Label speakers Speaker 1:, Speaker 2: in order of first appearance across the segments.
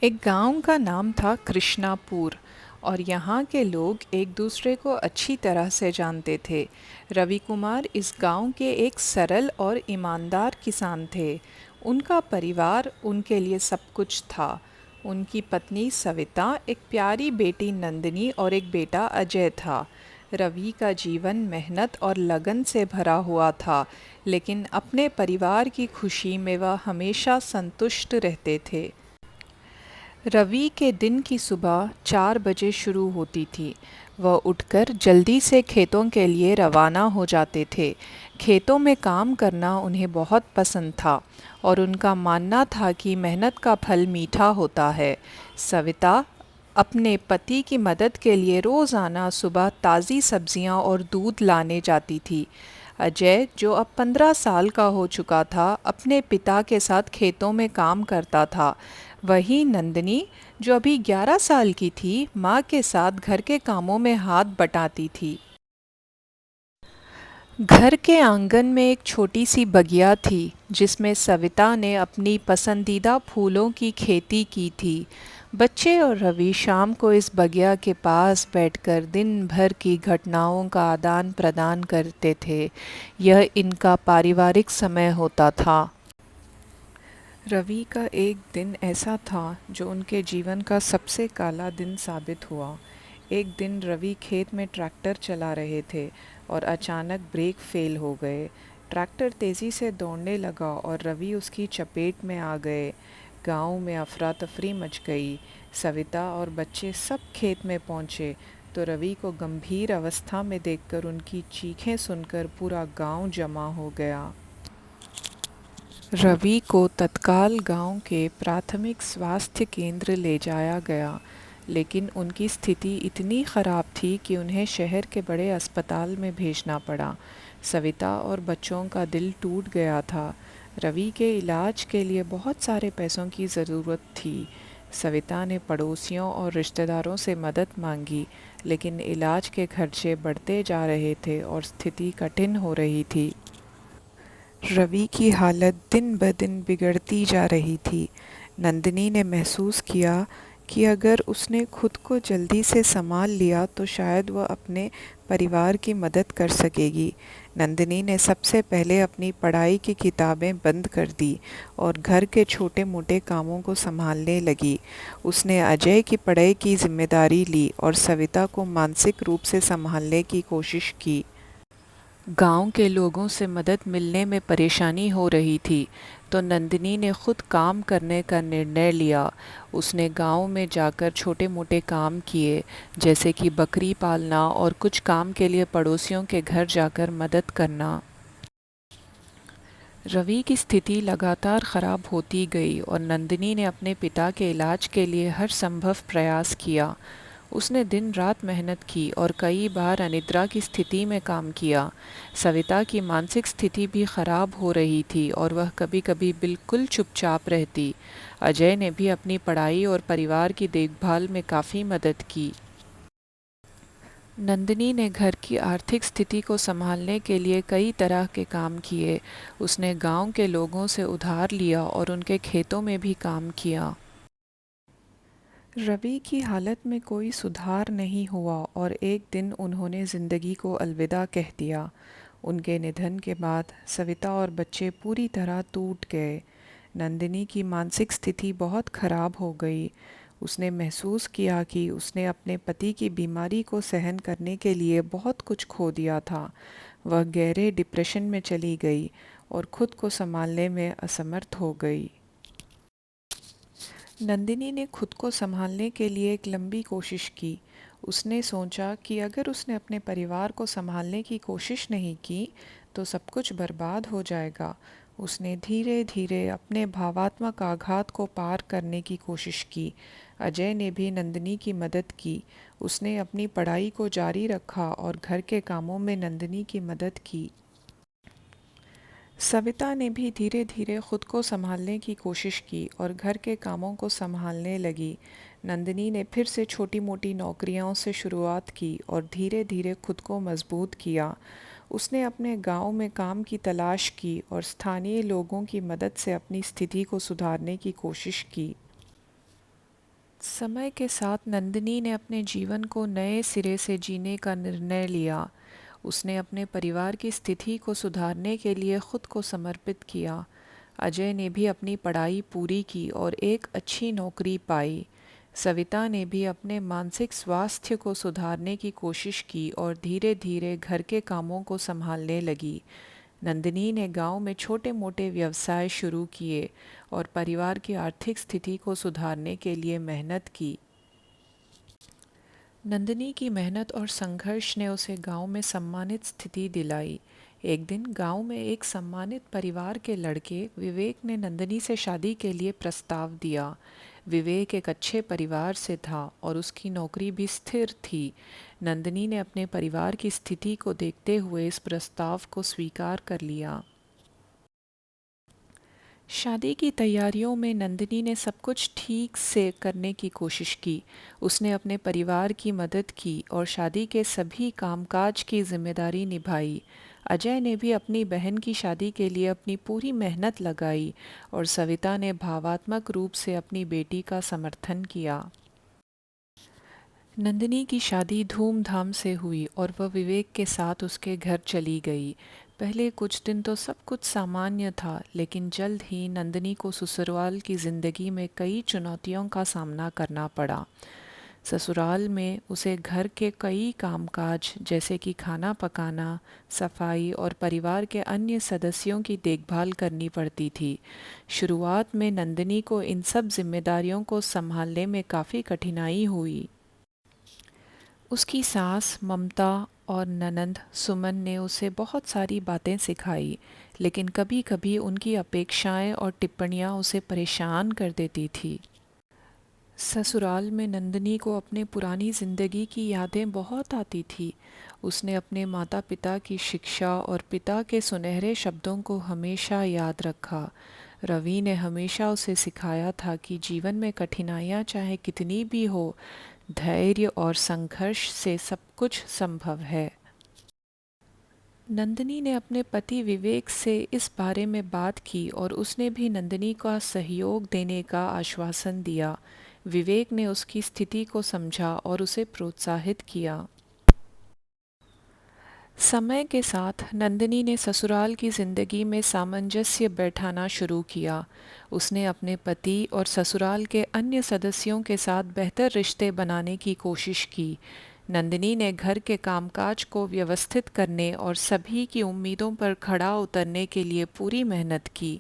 Speaker 1: एक गांव का नाम था कृष्णापुर और यहाँ के लोग एक दूसरे को अच्छी तरह से जानते थे। रवि कुमार इस गांव के एक सरल और ईमानदार किसान थे। उनका परिवार उनके लिए सब कुछ था। उनकी पत्नी सविता, एक प्यारी बेटी नंदिनी और एक बेटा अजय था। रवि का जीवन मेहनत और लगन से भरा हुआ था, लेकिन अपने परिवार की खुशी में वह हमेशा संतुष्ट रहते थे। रवि के दिन की सुबह 4 बजे शुरू होती थी। वह उठकर जल्दी से खेतों के लिए रवाना हो जाते थे। खेतों में काम करना उन्हें बहुत पसंद था और उनका मानना था कि मेहनत का फल मीठा होता है। सविता अपने पति की मदद के लिए रोज़ाना सुबह ताज़ी सब्जियां और दूध लाने जाती थी। अजय, जो अब 15 साल का हो चुका था, अपने पिता के साथ खेतों में काम करता था। वहीं नंदिनी, जो अभी 11 साल की थी, माँ के साथ घर के कामों में हाथ बटाती थी। घर के आंगन में एक छोटी सी बगिया थी जिसमें सविता ने अपनी पसंदीदा फूलों की खेती की थी। बच्चे और रवि शाम को इस बगिया के पास बैठकर दिन भर की घटनाओं का आदान प्रदान करते थे। यह इनका पारिवारिक समय होता था। रवि का एक दिन ऐसा था जो उनके जीवन का सबसे काला दिन साबित हुआ। एक दिन रवि खेत में ट्रैक्टर चला रहे थे और अचानक ब्रेक फेल हो गए। ट्रैक्टर तेज़ी से दौड़ने लगा और रवि उसकी चपेट में आ गए। गांव में अफरा तफरी मच गई। सविता और बच्चे सब खेत में पहुंचे तो रवि को गंभीर अवस्था में देखकर उनकी चीखें सुनकर पूरा गांव जमा हो गया। रवि को तत्काल गांव के प्राथमिक स्वास्थ्य केंद्र ले जाया गया, लेकिन उनकी स्थिति इतनी ख़राब थी कि उन्हें शहर के बड़े अस्पताल में भेजना पड़ा। सविता और बच्चों का दिल टूट गया था। रवि के इलाज के लिए बहुत सारे पैसों की ज़रूरत थी। सविता ने पड़ोसियों और रिश्तेदारों से मदद मांगी, लेकिन इलाज के खर्चे बढ़ते जा रहे थे और स्थिति कठिन हो रही थी। रवि की हालत दिन ब दिन बिगड़ती जा रही थी। नंदिनी ने महसूस किया कि अगर उसने खुद को जल्दी से संभाल लिया तो शायद वह अपने परिवार की मदद कर सकेगी। नंदिनी ने सबसे पहले अपनी पढ़ाई की किताबें बंद कर दी और घर के छोटे मोटे कामों को संभालने लगी। उसने अजय की पढ़ाई की जिम्मेदारी ली और सविता को मानसिक रूप से संभालने की कोशिश की। गांव के लोगों से मदद मिलने में परेशानी हो रही थी, तो नंदिनी ने खुद काम करने का निर्णय लिया। उसने गांव में जाकर छोटे-मोटे काम किए, जैसे कि बकरी पालना और कुछ काम के लिए पड़ोसियों के घर जाकर मदद करना। रवि की स्थिति लगातार खराब होती गई और नंदिनी ने अपने पिता के इलाज के लिए हर संभव प्रयास किया। उसने दिन रात मेहनत की और कई बार अनिद्रा की स्थिति में काम किया। सविता की मानसिक स्थिति भी खराब हो रही थी और वह कभी-कभी बिल्कुल चुपचाप रहती। अजय ने भी अपनी पढ़ाई और परिवार की देखभाल में काफ़ी मदद की। नंदिनी ने घर की आर्थिक स्थिति को संभालने के लिए कई तरह के काम किए। उसने गांव के लोगों से उधार लिया और उनके खेतों में भी काम किया। रवि की हालत में कोई सुधार नहीं हुआ और एक दिन उन्होंने ज़िंदगी को अलविदा कह दिया। उनके निधन के बाद सविता और बच्चे पूरी तरह टूट गए। नंदिनी की मानसिक स्थिति बहुत खराब हो गई। उसने महसूस किया कि उसने अपने पति की बीमारी को सहन करने के लिए बहुत कुछ खो दिया था। वह गहरे डिप्रेशन में चली गई और खुद को संभालने में असमर्थ हो गई। नंदिनी ने खुद को संभालने के लिए एक लंबी कोशिश की। उसने सोचा कि अगर उसने अपने परिवार को संभालने की कोशिश नहीं की तो सब कुछ बर्बाद हो जाएगा। उसने धीरे धीरे अपने भावात्मक आघात को पार करने की कोशिश की। अजय ने भी नंदिनी की मदद की। उसने अपनी पढ़ाई को जारी रखा और घर के कामों में नंदिनी की मदद की। सविता ने भी धीरे धीरे खुद को संभालने की कोशिश की और घर के कामों को संभालने लगी। नंदिनी ने फिर से छोटी मोटी नौकरियों से शुरुआत की और धीरे धीरे खुद को मजबूत किया। उसने अपने गांव में काम की तलाश की और स्थानीय लोगों की मदद से अपनी स्थिति को सुधारने की कोशिश की। समय के साथ नंदिनी ने अपने जीवन को नए सिरे से जीने का निर्णय लिया। उसने अपने परिवार की स्थिति को सुधारने के लिए खुद को समर्पित किया। अजय ने भी अपनी पढ़ाई पूरी की और एक अच्छी नौकरी पाई। सविता ने भी अपने मानसिक स्वास्थ्य को सुधारने की कोशिश की और धीरे धीरे घर के कामों को संभालने लगी। नंदिनी ने गांव में छोटे मोटे व्यवसाय शुरू किए और परिवार की आर्थिक स्थिति को सुधारने के लिए मेहनत की। नंदिनी की मेहनत और संघर्ष ने उसे गांव में सम्मानित स्थिति दिलाई। एक दिन गांव में एक सम्मानित परिवार के लड़के विवेक ने नंदिनी से शादी के लिए प्रस्ताव दिया। विवेक एक अच्छे परिवार से था और उसकी नौकरी भी स्थिर थी। नंदिनी ने अपने परिवार की स्थिति को देखते हुए इस प्रस्ताव को स्वीकार कर लिया। शादी की तैयारियों में नंदिनी ने सब कुछ ठीक से करने की कोशिश की। उसने अपने परिवार की मदद की और शादी के सभी कामकाज की जिम्मेदारी निभाई। अजय ने भी अपनी बहन की शादी के लिए अपनी पूरी मेहनत लगाई और सविता ने भावात्मक रूप से अपनी बेटी का समर्थन किया। नंदिनी की शादी धूमधाम से हुई और वह विवेक के साथ उसके घर चली गई। पहले कुछ दिन तो सब कुछ सामान्य था, लेकिन जल्द ही नंदिनी को ससुराल की ज़िंदगी में कई चुनौतियों का सामना करना पड़ा। ससुराल में उसे घर के कई कामकाज जैसे कि खाना पकाना, सफाई और परिवार के अन्य सदस्यों की देखभाल करनी पड़ती थी। शुरुआत में नंदिनी को इन सब जिम्मेदारियों को संभालने में काफ़ी कठिनाई हुई। उसकी सास ममता और ननंद सुमन ने उसे बहुत सारी बातें सिखाई, लेकिन कभी कभी उनकी अपेक्षाएं और टिप्पणियां उसे परेशान कर देती थी। ससुराल में नंदिनी को अपने पुरानी ज़िंदगी की यादें बहुत आती थी। उसने अपने माता पिता की शिक्षा और पिता के सुनहरे शब्दों को हमेशा याद रखा। रवि ने हमेशा उसे सिखाया था कि जीवन में कठिनाइयाँ चाहे कितनी भी हो, धैर्य और संघर्ष से सब कुछ संभव है। नंदिनी ने अपने पति विवेक से इस बारे में बात की और उसने भी नंदिनी का सहयोग देने का आश्वासन दिया। विवेक ने उसकी स्थिति को समझा और उसे प्रोत्साहित किया। समय के साथ नंदिनी ने ससुराल की ज़िंदगी में सामंजस्य बैठाना शुरू किया। उसने अपने पति और ससुराल के अन्य सदस्यों के साथ बेहतर रिश्ते बनाने की कोशिश की। नंदिनी ने घर के कामकाज को व्यवस्थित करने और सभी की उम्मीदों पर खड़ा उतरने के लिए पूरी मेहनत की।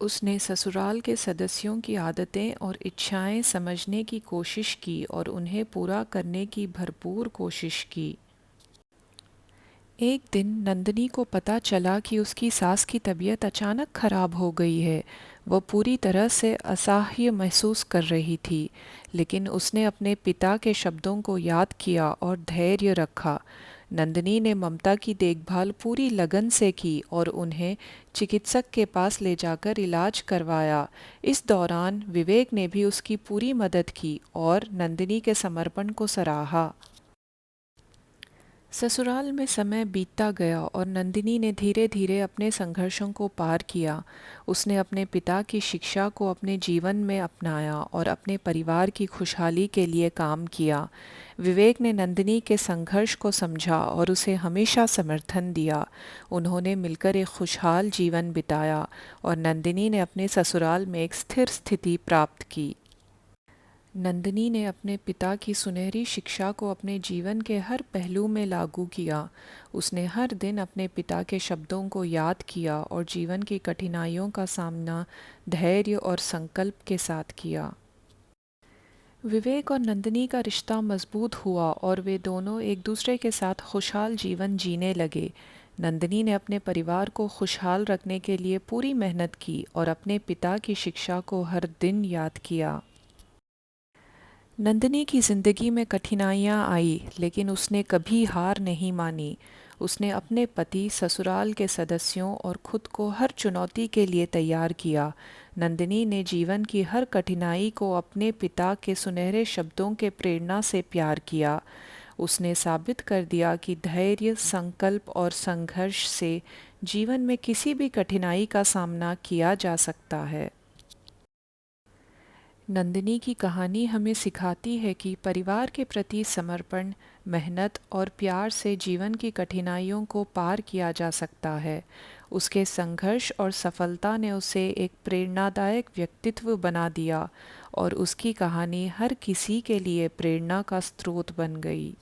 Speaker 1: उसने ससुराल के सदस्यों की आदतें और इच्छाएं समझने की कोशिश की और उन्हें पूरा करने की भरपूर कोशिश की। एक दिन नंदिनी को पता चला कि उसकी सास की तबीयत अचानक खराब हो गई है। वह पूरी तरह से असहाय महसूस कर रही थी, लेकिन उसने अपने पिता के शब्दों को याद किया और धैर्य रखा। नंदिनी ने ममता की देखभाल पूरी लगन से की और उन्हें चिकित्सक के पास ले जाकर इलाज करवाया। इस दौरान विवेक ने भी उसकी पूरी मदद की और नंदिनी के समर्पण को सराहा। ससुराल में समय बीतता गया और नंदिनी ने धीरे धीरे अपने संघर्षों को पार किया। उसने अपने पिता की शिक्षा को अपने जीवन में अपनाया और अपने परिवार की खुशहाली के लिए काम किया। विवेक ने नंदिनी के संघर्ष को समझा और उसे हमेशा समर्थन दिया। उन्होंने मिलकर एक खुशहाल जीवन बिताया और नंदिनी ने अपने ससुराल में एक स्थिर स्थिति प्राप्त की। नंदिनी ने अपने पिता की सुनहरी शिक्षा को अपने जीवन के हर पहलू में लागू किया। उसने हर दिन अपने पिता के शब्दों को याद किया और जीवन की कठिनाइयों का सामना धैर्य और संकल्प के साथ किया। विवेक और नंदिनी का रिश्ता मजबूत हुआ और वे दोनों एक दूसरे के साथ खुशहाल जीवन जीने लगे। नंदिनी ने अपने परिवार को खुशहाल रखने के लिए पूरी मेहनत की और अपने पिता की शिक्षा को हर दिन याद किया। नंदिनी की ज़िंदगी में कठिनाइयाँ आई, लेकिन उसने कभी हार नहीं मानी। उसने अपने पति, ससुराल के सदस्यों और खुद को हर चुनौती के लिए तैयार किया। नंदिनी ने जीवन की हर कठिनाई को अपने पिता के सुनहरे शब्दों के प्रेरणा से प्यार किया। उसने साबित कर दिया कि धैर्य, संकल्प और संघर्ष से जीवन में किसी भी कठिनाई का सामना किया जा सकता है। नंदिनी की कहानी हमें सिखाती है कि परिवार के प्रति समर्पण, मेहनत और प्यार से जीवन की कठिनाइयों को पार किया जा सकता है। उसके संघर्ष और सफलता ने उसे एक प्रेरणादायक व्यक्तित्व बना दिया और उसकी कहानी हर किसी के लिए प्रेरणा का स्रोत बन गई।